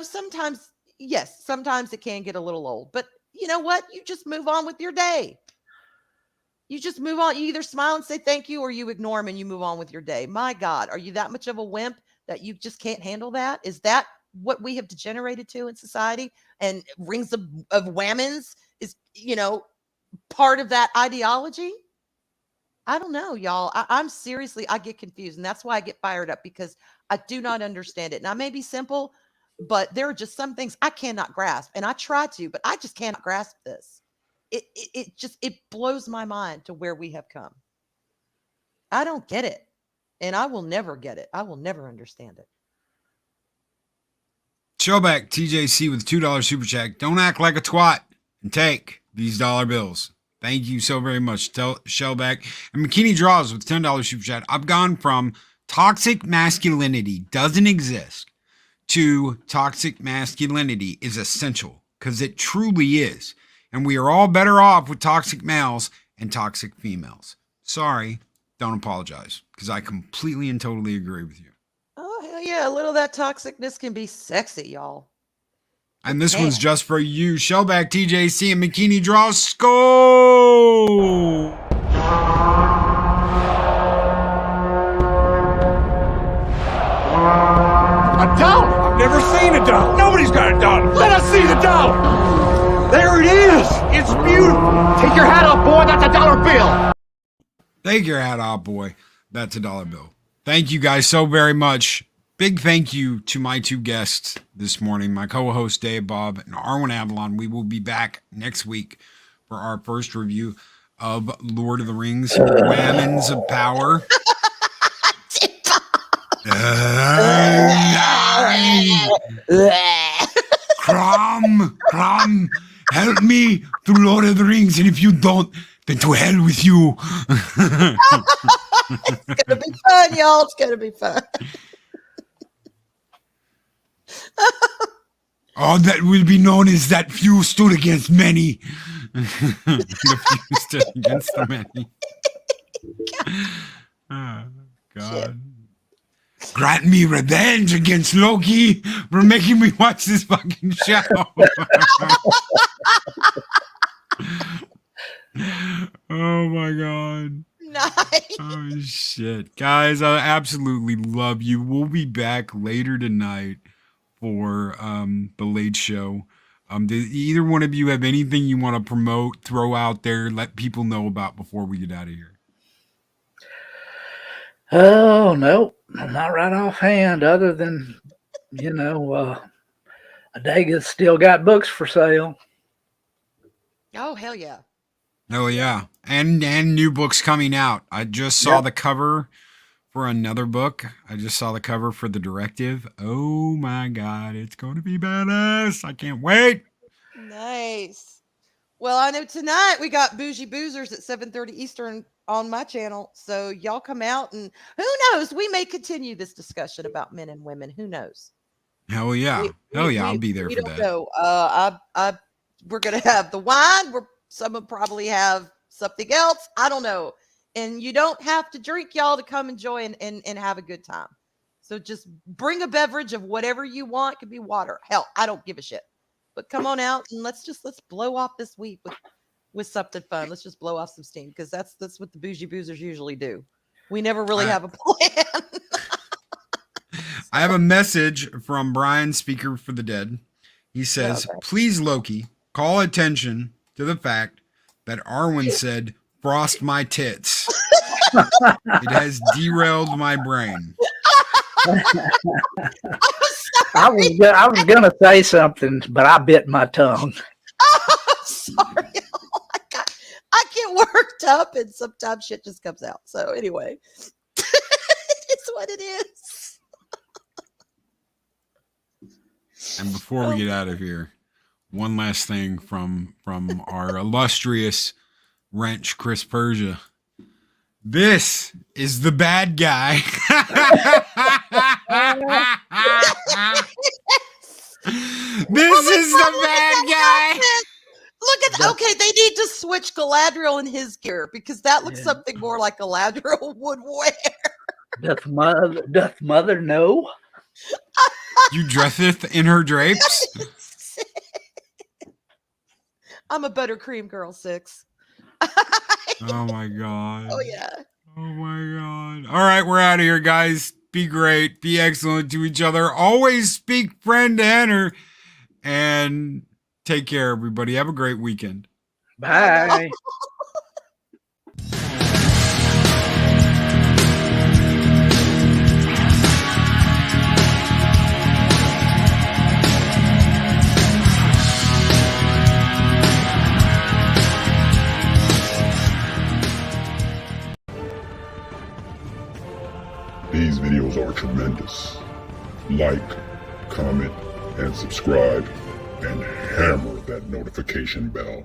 sometimes, yes, sometimes it can get a little old, but you know what? You just move on with your day. You just move on. You either smile and say thank you or you ignore them and you move on with your day. My God, are you that much of a wimp that you just can't handle that? Is that what we have degenerated to in society? And rings of Wahmans is, part of that ideology? I don't know, y'all. I'm seriously, I get confused. And that's why I get fired up, because I do not understand it. Now, it may be simple, but there are just some things I cannot grasp. And I try to, but I just cannot grasp this. It blows my mind to where we have come. I don't get it. And I will never get it. I will never understand it. Shellback TJC with $2 super chat. Don't act like a twat and take these dollar bills. Thank you so very much, Shellback. And McKinney Draws with $10 super chat. I've gone from toxic masculinity doesn't exist to toxic masculinity is essential, because it truly is. and we are all better off with toxic males and toxic females. Sorry, don't apologize, because I completely and totally agree with you. Oh, hell yeah. A little of that toxicness can be sexy, y'all. And this one's just for you, Shellback, TJC, and Bikini Drosko. A dollar? I've never seen a dollar. Nobody's got a dollar. Let us see the dollar. There it is. It's beautiful. Take your hat off, boy. That's a dollar bill. Take your hat off, boy. That's a dollar bill. Thank you guys so very much. Big thank you to my two guests this morning, my co-host Dave Bob and Arwen Avalon. We will be back next week for our first review of Lord of the Rings, Wahmans of Power. Crom, help me through Lord of the Rings, and if you don't, then to hell with you. It's gonna be fun, y'all. It's gonna be fun. All that will be known as that few stood against many. The few stood against the many. Oh, God. Shit. Grant me revenge against Loki for making me watch this fucking show. Oh my God. Nice. Oh shit. Guys, I absolutely love you. We'll be back later tonight for the late show. Does either one of you have anything you want to promote, throw out there, let people know about before we get out of here? Oh, no, not right offhand, other than, Adaga's still got books for sale. Oh, hell yeah. Oh yeah. And new books coming out. I just saw the cover for another book. I just saw the cover for The Directive. Oh my God, it's going to be badass. I can't wait. Nice. Well, I know tonight we got Bougie Boozers at 7:30 Eastern on my channel. So y'all come out, and who knows? We may continue this discussion about men and women. Who knows? Hell yeah. I'll be there for that. Know. We're gonna have the wine. Some will probably have something else. I don't know. And you don't have to drink, y'all, to come enjoy and have a good time. So just bring a beverage of whatever you want. It could be water. Hell, I don't give a shit. But come on out and let's blow off this week with something fun. Let's just blow off some steam, because that's what the Bougie Boozers usually do. We never really have a plan. I have a message from Brian, Speaker for the Dead. He says, Please, Loki, call attention to the fact that Arwen said, frost my tits. It has derailed my brain. I was gonna say something, but I bit my tongue. Oh, sorry. Oh my God. I get worked up and sometimes shit just comes out. So anyway, it's what it is. And before we get out of here, one last thing from our illustrious wrench, Chris Persia. This is the bad guy. This is the bad guy. Look at okay, they need to switch Galadriel in his gear, because that looks something more like Galadriel would wear. Doth mother know? You dresseth in her drapes? I'm a buttercream girl 6. Oh my God. Oh yeah. Oh my God. All right, we're out of here, guys. Be great. Be excellent to each other. Always speak friend to enter. And take care, everybody. Have a great weekend. Bye. These videos are tremendous. Like, comment, and subscribe, and hammer that notification bell.